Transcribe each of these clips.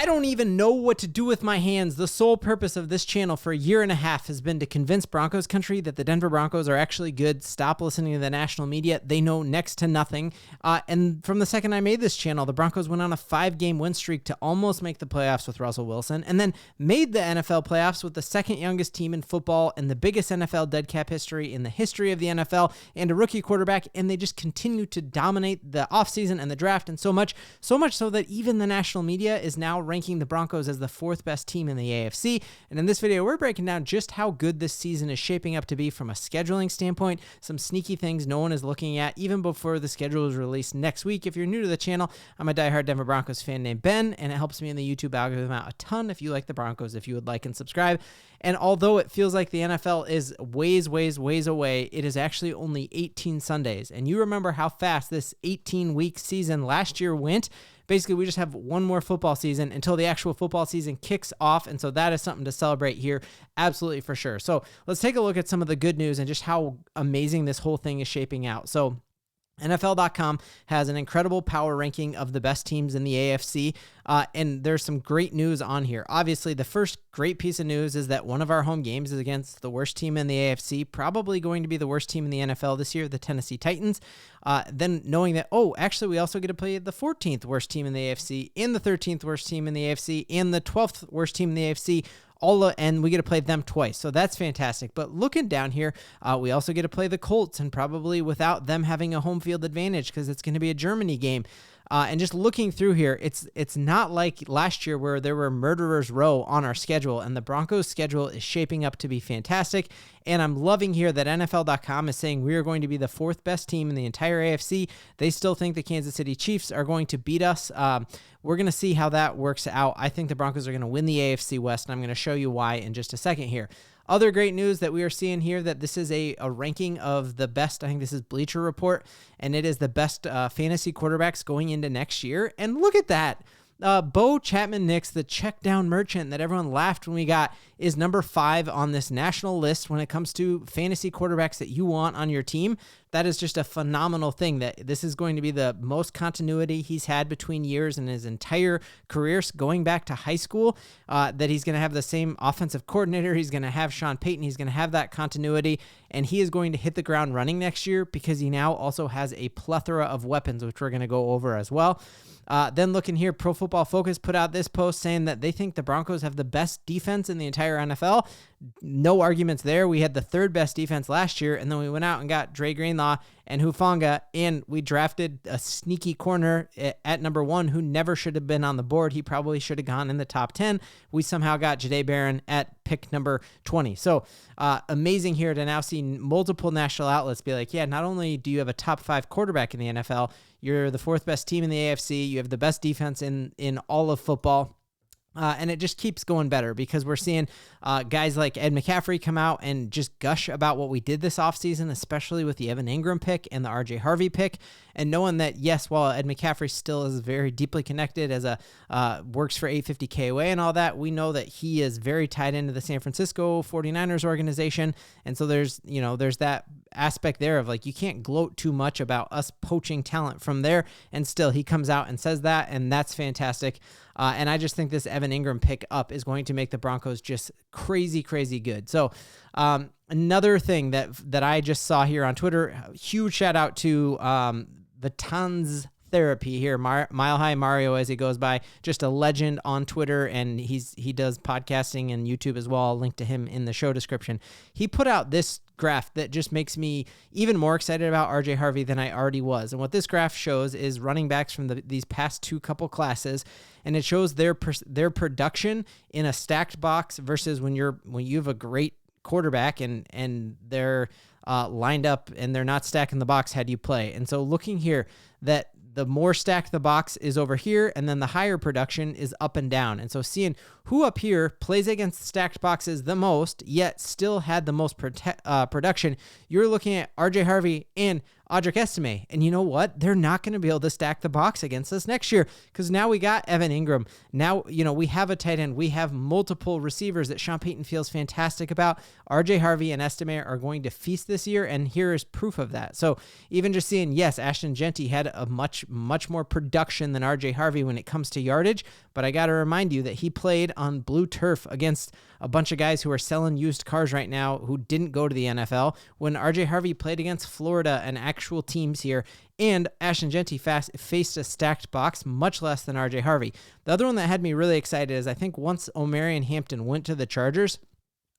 I don't even know what to do with my hands. The sole purpose of this channel for a year and a half has been to convince Broncos country that the Denver Broncos are actually good. Stop listening to the national media. They know next to nothing. And from the second I made this channel, the Broncos went on a 5-game win streak to almost make the playoffs with Russell Wilson, and then made the NFL playoffs with the second youngest team in football and the biggest NFL dead cap history in the history of the NFL and a rookie quarterback. And they just continue to dominate the offseason and the draft, and so much so that even the national media is now ranking the Broncos as the 4th best team in the AFC. And in this video, we're breaking down just how good this season is shaping up to be from a scheduling standpoint, some sneaky things no one is looking at even before the schedule is released next week. If you're new to the channel, I'm a diehard Denver Broncos fan named Ben, and it helps me in the YouTube algorithm out a ton if you like the Broncos, if you would like and subscribe. And although it feels like the NFL is ways away, it is actually only 18 Sundays. And you remember how fast this 18-week season last year went. Basically, we just have one more football season until the actual football season kicks off, and so that is something to celebrate here, absolutely for sure. So let's take a look at some of the good news and just how amazing this whole thing is shaping out. So NFL.com has an incredible power ranking of the best teams in the AFC, and there's some great news on here. Obviously, the first great piece of news is that one of our home games is against the worst team in the AFC, probably going to be the worst team in the NFL this year, the Tennessee Titans. Then knowing that, actually, we also get to play the 14th worst team in the AFC, and the 13th worst team in the AFC, and the 12th worst team in the AFC, and we get to play them twice. So that's fantastic. But looking down here, we also get to play the Colts, and probably without them having a home field advantage because it's going to be a Germany game. And just looking through here, it's not like last year where there were murderers row on our schedule, and the Broncos schedule is shaping up to be fantastic. And I'm loving here that NFL.com is saying we are going to be the 4th best team in the entire AFC. They still think the Kansas City Chiefs are going to beat us. We're going to see how that works out. I think the Broncos are going to win the AFC West, and I'm going to show you why in just a second here. Other great news that we are seeing here, that this is a ranking of the best, I think this is Bleacher Report, and it is the best fantasy quarterbacks going into next year. And look at that. Bo Nix, the check down merchant that everyone laughed when we got, is number 5 on this national list when it comes to fantasy quarterbacks that you want on your team. That is just a phenomenal thing, that this is going to be the most continuity he's had between years in his entire career, going back to high school, that he's going to have the same offensive coordinator. He's going to have Sean Payton. He's going to have that continuity, and he is going to hit the ground running next year because he now also has a plethora of weapons, which we're going to go over as well. Then looking here, Pro Football Focus put out this post saying that they think the Broncos have the best defense in the entire NFL. No arguments there. We had the 3rd best defense last year, and then we went out and got Dre Greenlaw and Hufanga, and we drafted a sneaky corner at number 1 who never should have been on the board. He probably should have gone in the top 10. We somehow got Jahdae Barron at pick number 20. So amazing here to now see multiple national outlets be like, yeah, not only do you have a top 5 quarterback in the NFL, you're the 4th best team in the AFC, you have the best defense in all of football. And it just keeps going better because we're seeing guys like Ed McCaffrey come out and just gush about what we did this offseason, especially with the Evan Ingram pick and the RJ Harvey pick. And knowing that, yes, while Ed McCaffrey still is very deeply connected as works for 850 KOA and all that, we know that he is very tied into the San Francisco 49ers organization. And so there's that aspect there of like, you can't gloat too much about us poaching talent from there. And still he comes out and says that, and that's fantastic. And I just think this Evan Ingram pick up is going to make the Broncos just crazy good. So another thing that I just saw here on Twitter, huge shout out to the Tons Therapy here, Mile High Mario as he goes by, just a legend on Twitter, and he does podcasting and YouTube as well. I'll link to him in the show description. He put out this graph that just makes me even more excited about RJ Harvey than I already was. And what this graph shows is running backs from these past 2 couple classes, and it shows their production in a stacked box versus when you have a great quarterback and they're lined up and they're not stacking the box. How do you play? And so looking here, that the more stacked the box is over here, and then the higher production is up and down. And so seeing who up here plays against stacked boxes the most, yet still had the most production, you're looking at RJ Harvey and Audric Estime. And you know what? They're not going to be able to stack the box against us next year because now we got Evan Ingram. Now, we have a tight end. We have multiple receivers that Sean Payton feels fantastic about. RJ Harvey and Estime are going to feast this year, and here is proof of that. So even just seeing, yes, Ashton Genty had a much more production than RJ Harvey when it comes to yardage, but I got to remind you that he played on blue turf against a bunch of guys who are selling used cars right now who didn't go to the NFL, when RJ Harvey played against Florida and actual teams here, and Ashton Jeanty faced a stacked box, much less than RJ Harvey. The other one that had me really excited is I think once Omarion Hampton went to the Chargers,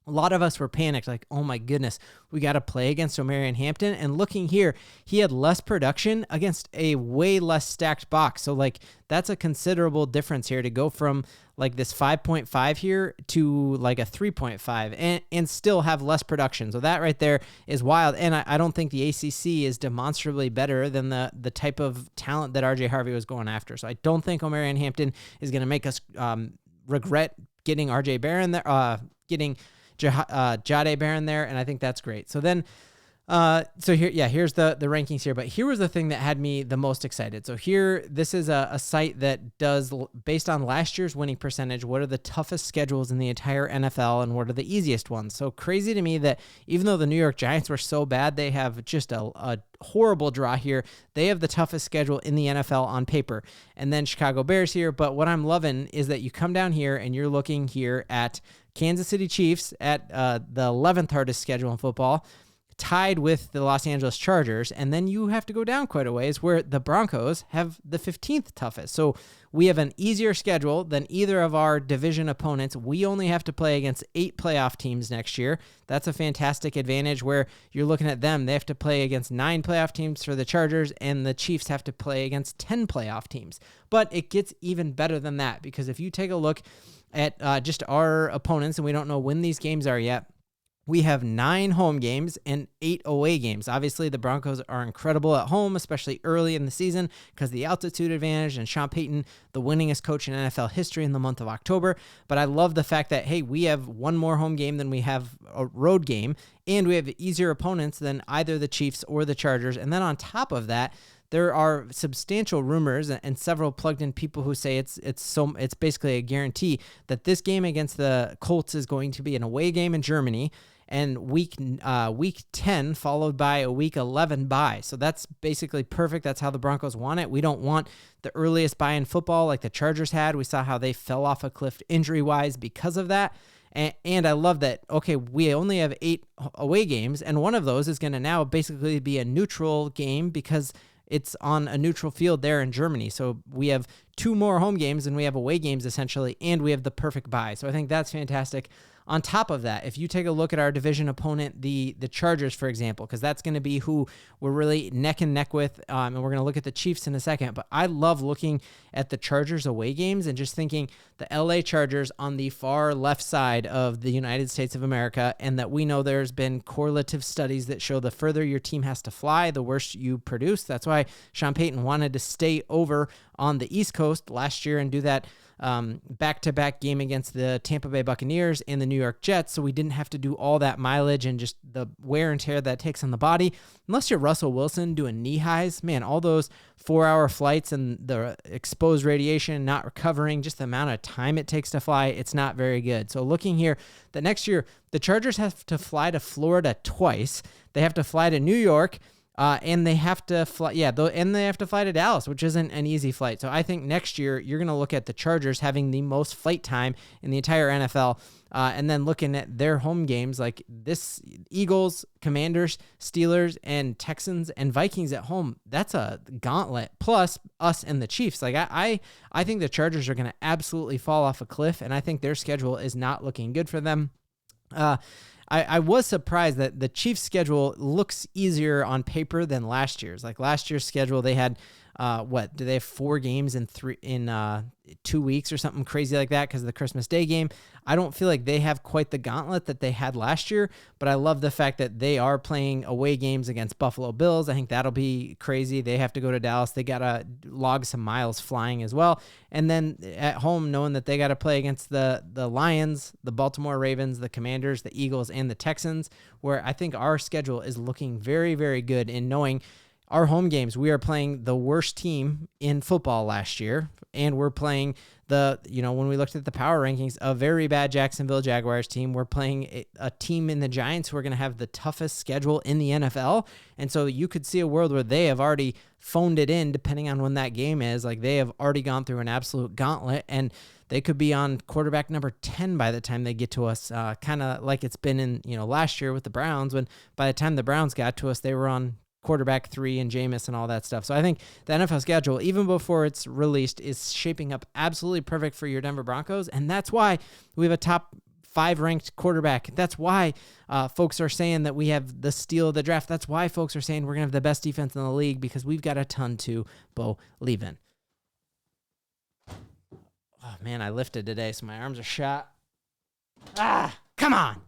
a lot of us were panicked, like, oh my goodness, we got to play against Omarion Hampton. And looking here, he had less production against a way less stacked box. So, like, that's a considerable difference here to go from, like, this 5.5 here to, like, a 3.5 and still have less production. So that right there is wild. And I don't think the ACC is demonstrably better than the type of talent that RJ Harvey was going after. So I don't think Omarion Hampton is going to make us regret getting RJ Barron there, getting Jahdae Barron there, and I think that's great. So then, here's the rankings here, but here was the thing that had me the most excited. So here, this is a site that does, based on last year's winning percentage, what are the toughest schedules in the entire NFL and what are the easiest ones. So crazy to me that even though the New York Giants were so bad, they have just a horrible draw here. They have the toughest schedule in the NFL on paper. And then Chicago Bears here, but what I'm loving is that you come down here and you're looking here at Kansas City Chiefs at the 11th hardest schedule in football, tied with the Los Angeles Chargers, and then you have to go down quite a ways where the Broncos have the 15th toughest. So we have an easier schedule than either of our division opponents. We only have to play against 8 playoff teams next year. That's a fantastic advantage where you're looking at them. They have to play against 9 playoff teams for the Chargers, and the Chiefs have to play against 10 playoff teams. But it gets even better than that, because if you take a look at just our opponents, and we don't know when these games are yet, we have 9 home games and 8 away games. Obviously, the Broncos are incredible at home, especially early in the season because of the altitude advantage and Sean Payton, the winningest coach in NFL history in the month of October. But I love the fact that, hey, we have one more home game than we have a road game, and we have easier opponents than either the Chiefs or the Chargers. And then on top of that, there are substantial rumors and several plugged-in people who say it's basically a guarantee that this game against the Colts is going to be an away game in Germany, and week 10 followed by a week 11 bye. So that's basically perfect. That's how the Broncos want it. We don't want the earliest bye in football like the Chargers had. We saw how they fell off a cliff injury-wise because of that. And I love that, okay, we only have 8 away games, and one of those is going to now basically be a neutral game because it's on a neutral field there in Germany. So we have 2 more home games and we have away games essentially, and we have the perfect bye. So I think that's fantastic. On top of that, if you take a look at our division opponent, the Chargers, for example, because that's going to be who we're really neck and neck with, and we're going to look at the Chiefs in a second, but I love looking at the Chargers away games and just thinking the LA Chargers on the far left side of the United States of America, and that we know there's been correlative studies that show the further your team has to fly, the worse you produce. That's why Sean Payton wanted to stay over on the East Coast last year and do that back-to-back game against the Tampa Bay Buccaneers and the New York Jets, so we didn't have to do all that mileage and just the wear and tear that takes on the body. Unless you're Russell Wilson doing knee highs, man, all those 4-hour flights and the exposed radiation, not recovering, just the amount of time it takes to fly, it's not very good. So looking here, that next year, the Chargers have to fly to Florida twice. They have to fly to New York, and they have to fly, and they have to fly to Dallas, which isn't an easy flight. So I think next year you're going to look at the Chargers having the most flight time in the entire NFL, and then looking at their home games like this: Eagles, Commanders, Steelers, and Texans and Vikings at home. That's a gauntlet. Plus us and the Chiefs. Like I think the Chargers are going to absolutely fall off a cliff, and I think their schedule is not looking good for them. I was surprised that the Chiefs' schedule looks easier on paper than last year's. Like last year's schedule, they had do they have 4 games in 2 weeks or something crazy like that because of the Christmas Day game? I don't feel like they have quite the gauntlet that they had last year, but I love the fact that they are playing away games against Buffalo Bills. I think that'll be crazy. They have to go to Dallas. They got to log some miles flying as well. And then at home, knowing that they got to play against the Lions, the Baltimore Ravens, the Commanders, the Eagles, and the Texans, where I think our schedule is looking very, very good in knowing our home games, we are playing the worst team in football last year, and we're playing when we looked at the power rankings, a very bad Jacksonville Jaguars team. We're playing a team in the Giants who are going to have the toughest schedule in the NFL. And so you could see a world where they have already phoned it in, depending on when that game is. Like, they have already gone through an absolute gauntlet, and they could be on quarterback number 10 by the time they get to us, kind of like it's been in, last year with the Browns, when by the time the Browns got to us, they were on quarterback 3 and Jameis and all that stuff. So I think the NFL schedule, even before it's released, is shaping up absolutely perfect for your Denver Broncos. And that's why we have a top 5 ranked quarterback. That's why folks are saying that we have the steal of the draft. That's why folks are saying we're going to have the best defense in the league, because we've got a ton to Bo-LIEVE in. Oh man, I lifted today, so my arms are shot. Come on.